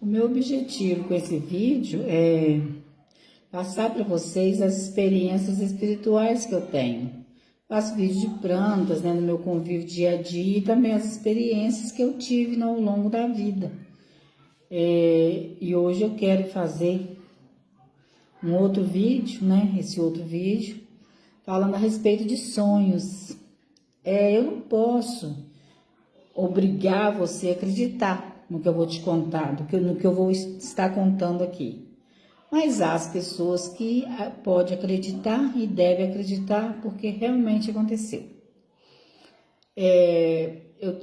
O meu objetivo com esse vídeo é passar para vocês as experiências espirituais que eu tenho. Faço vídeo de plantas, né, no meu convívio dia a dia e também as experiências que eu tive ao longo da vida. E hoje eu quero fazer um outro vídeo, né, esse outro vídeo, falando a respeito de sonhos. Eu não posso obrigar você a acreditar no que eu vou te contar, no que eu vou estar contando aqui. Mas há as pessoas que podem acreditar e devem acreditar porque realmente aconteceu. Eu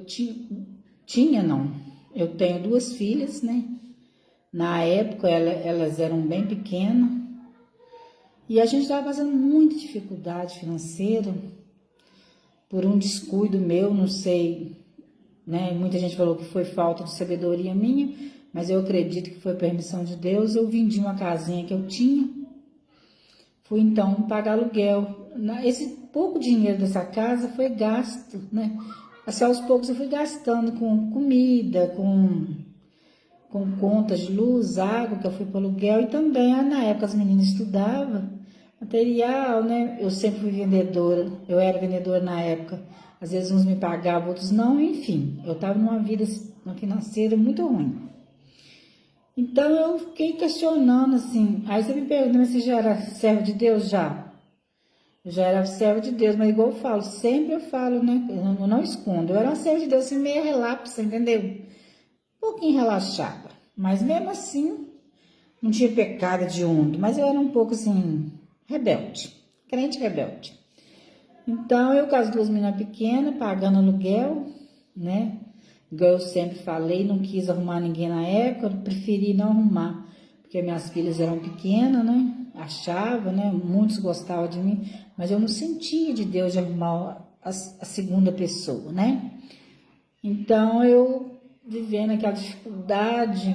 tenho duas filhas, né? Na época elas eram bem pequenas e a gente estava passando muita dificuldade financeira por um descuido meu, não sei, né? Muita gente falou que foi falta de sabedoria minha, mas eu acredito que foi permissão de Deus. Eu vendi uma casinha que eu tinha, fui então pagar aluguel. Esse pouco dinheiro dessa casa foi gasto, né? Assim, aos poucos eu fui gastando com comida, com contas de luz, água, que eu fui para aluguel, e também na época as meninas estudavam, material, né? Eu sempre fui vendedora, eu era vendedora na época. Às vezes uns me pagavam, outros não, enfim. Eu estava numa vida financeira muito ruim. Então eu fiquei questionando assim. Aí você me pergunta, mas você já era servo de Deus? Já. Eu já era servo de Deus, mas igual eu falo, sempre eu falo, né? Eu não escondo. Eu era uma serva de Deus assim, meio relapsa, entendeu? Um pouquinho relaxada. Mas mesmo assim, não tinha pecado hediondo. Mas eu era um pouco assim, rebelde. Crente rebelde. Então, eu com as duas meninas pequenas, pagando aluguel, né? Igual eu sempre falei, não quis arrumar ninguém na época, eu preferi não arrumar, porque minhas filhas eram pequenas, né? Achava, né? Muitos gostavam de mim, mas eu não sentia de Deus de arrumar a segunda pessoa, né? Então, eu vivendo aquela dificuldade,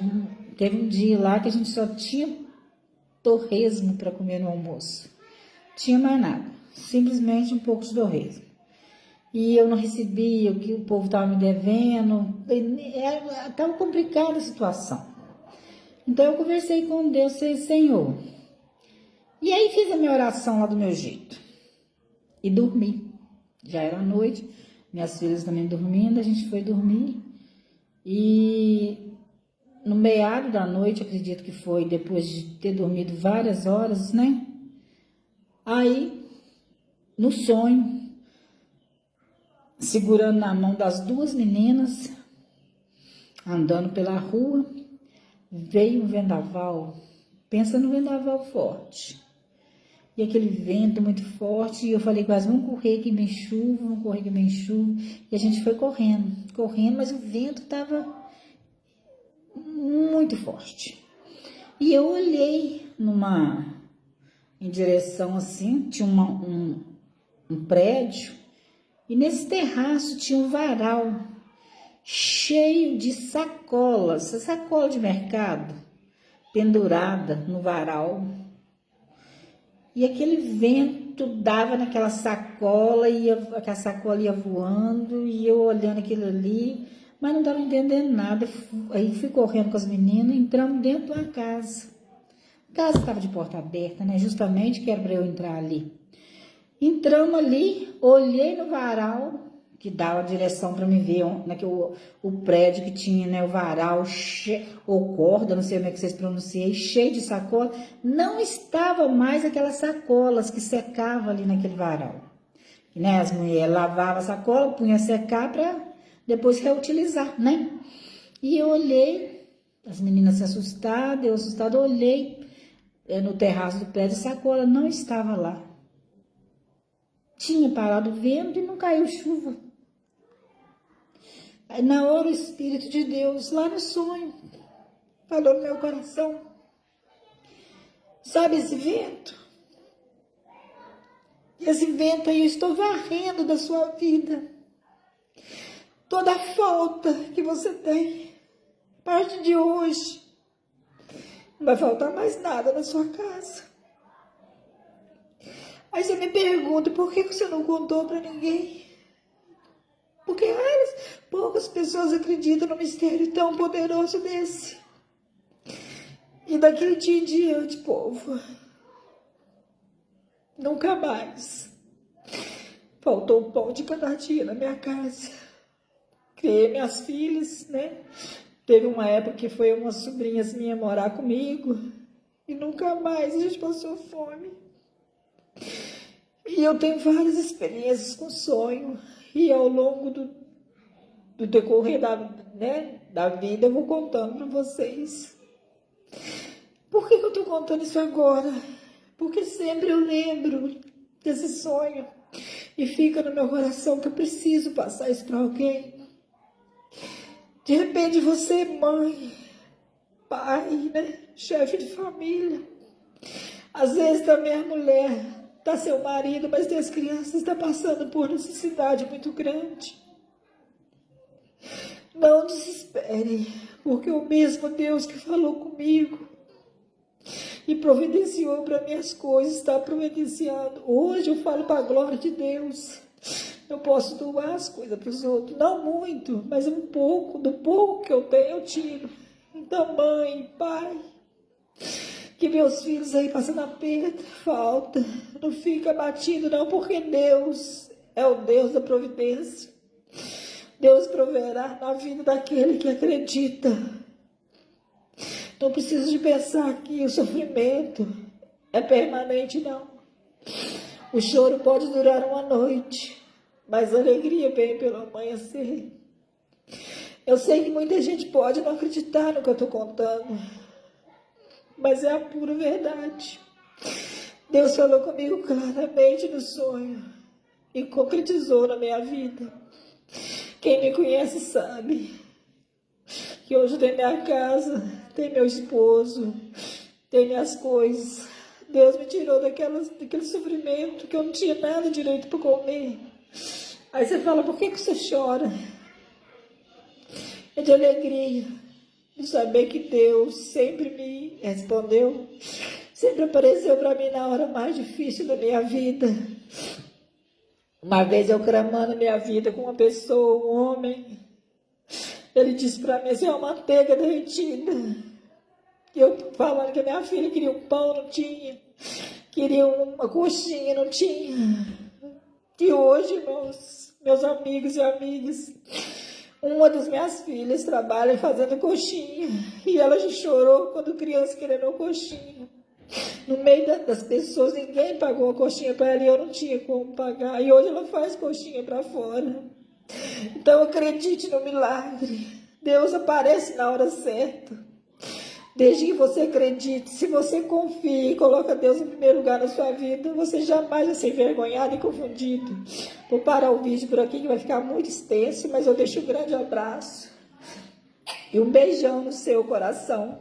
teve um dia lá que a gente só tinha torresmo para comer no almoço. Tinha mais nada. Simplesmente um pouco de torresmo. E eu não recebia o que o povo estava me devendo. Estava complicada a situação. Então eu conversei com Deus, falei, Senhor. E aí fiz a minha oração lá do meu jeito. E dormi. Já era noite, minhas filhas também dormindo, a gente foi dormir. E no meado da noite, acredito que foi, depois de ter dormido várias horas, né? Aí, no sonho, segurando na mão das duas meninas, andando pela rua, veio um vendaval, pensa no vendaval forte, e aquele vento muito forte, e eu falei quase, vamos correr que vem chuva, vamos correr que vem chuva, e a gente foi correndo, mas o vento estava muito forte, e eu olhei em direção assim, tinha um prédio, e nesse terraço tinha um varal cheio de sacolas, sacola de mercado, pendurada no varal. E aquele vento dava naquela sacola, aquela sacola ia voando, e eu olhando aquilo ali, mas não estava entendendo nada. Aí fui correndo com as meninas, entramos dentro da casa. A casa estava de porta aberta, né? Justamente que era para eu entrar ali. Entramos ali, olhei no varal, que dava a direção para me ver, né, o prédio que tinha, né, o varal, ou corda, não sei como é que vocês pronunciam, cheio de sacola. Não estava mais aquelas sacolas que secavam ali naquele varal. Né, as mulheres lavavam a sacola, punham a secar para depois reutilizar, né? E eu olhei, as meninas se assustadas, eu assustada, olhei no terraço do prédio, a sacola não estava lá. Tinha parado o vento e não caiu chuva. Aí na hora o Espírito de Deus, lá no sonho, falou no meu coração, sabe esse vento? Esse vento aí eu estou varrendo da sua vida. Toda a falta que você tem, a partir de hoje, não vai faltar mais nada na sua casa. Aí você me pergunta, por que você não contou para ninguém? Porque poucas pessoas acreditam no mistério tão poderoso desse. E daquele dia em diante, povo, nunca mais faltou um pão de cada dia na minha casa. Criei minhas filhas, né? Teve uma época que foi umas sobrinhas minhas morar comigo e nunca mais a gente passou fome. E eu tenho várias experiências com sonho e ao longo do decorrer da vida eu vou contando para vocês. Por que eu estou contando isso agora? Porque sempre eu lembro desse sonho e fica no meu coração que eu preciso passar isso para alguém. De repente você, mãe, pai, né, chefe de família, às vezes também a mulher, tá seu marido, mas tem as crianças, está passando por necessidade muito grande. Não desespere, porque o mesmo Deus que falou comigo e providenciou para mim as coisas, está providenciando. Hoje eu falo para a glória de Deus. Eu posso doar as coisas para os outros, não muito, mas um pouco, do pouco que eu tenho eu tiro. Então, mãe, pai, que meus filhos aí passando aperto, falta, não fica abatido não, porque Deus é o Deus da providência. Deus proverá na vida daquele que acredita. Não preciso de pensar que o sofrimento é permanente, não. O choro pode durar uma noite, mas a alegria vem pelo amanhecer. Eu sei que muita gente pode não acreditar no que eu estou contando, mas é a pura verdade. Deus falou comigo claramente no sonho e concretizou na minha vida. Quem me conhece sabe que hoje tem minha casa, tem meu esposo, tem minhas coisas. Deus me tirou daquele sofrimento que eu não tinha nada direito para comer. Aí você fala, por que você chora? É de alegria, de saber que Deus sempre me respondeu, sempre apareceu para mim na hora mais difícil da minha vida. Uma vez eu clamando minha vida com uma pessoa, um homem, ele disse para mim, assim, é uma manteiga derretida. E eu falando que a minha filha queria um pão, não tinha. Queria uma coxinha, não tinha. E hoje, meus amigos e amigas, uma das minhas filhas trabalha fazendo coxinha. E ela já chorou quando criança querendo uma coxinha. No meio das pessoas, ninguém pagou a coxinha para ela e eu não tinha como pagar. E hoje ela faz coxinha para fora. Então acredite no milagre. Deus aparece na hora certa. Desde que você acredite, se você confia e coloca Deus em primeiro lugar na sua vida, você jamais vai ser envergonhado e confundido. Vou parar o vídeo por aqui que vai ficar muito extenso, mas eu deixo um grande abraço e um beijão no seu coração.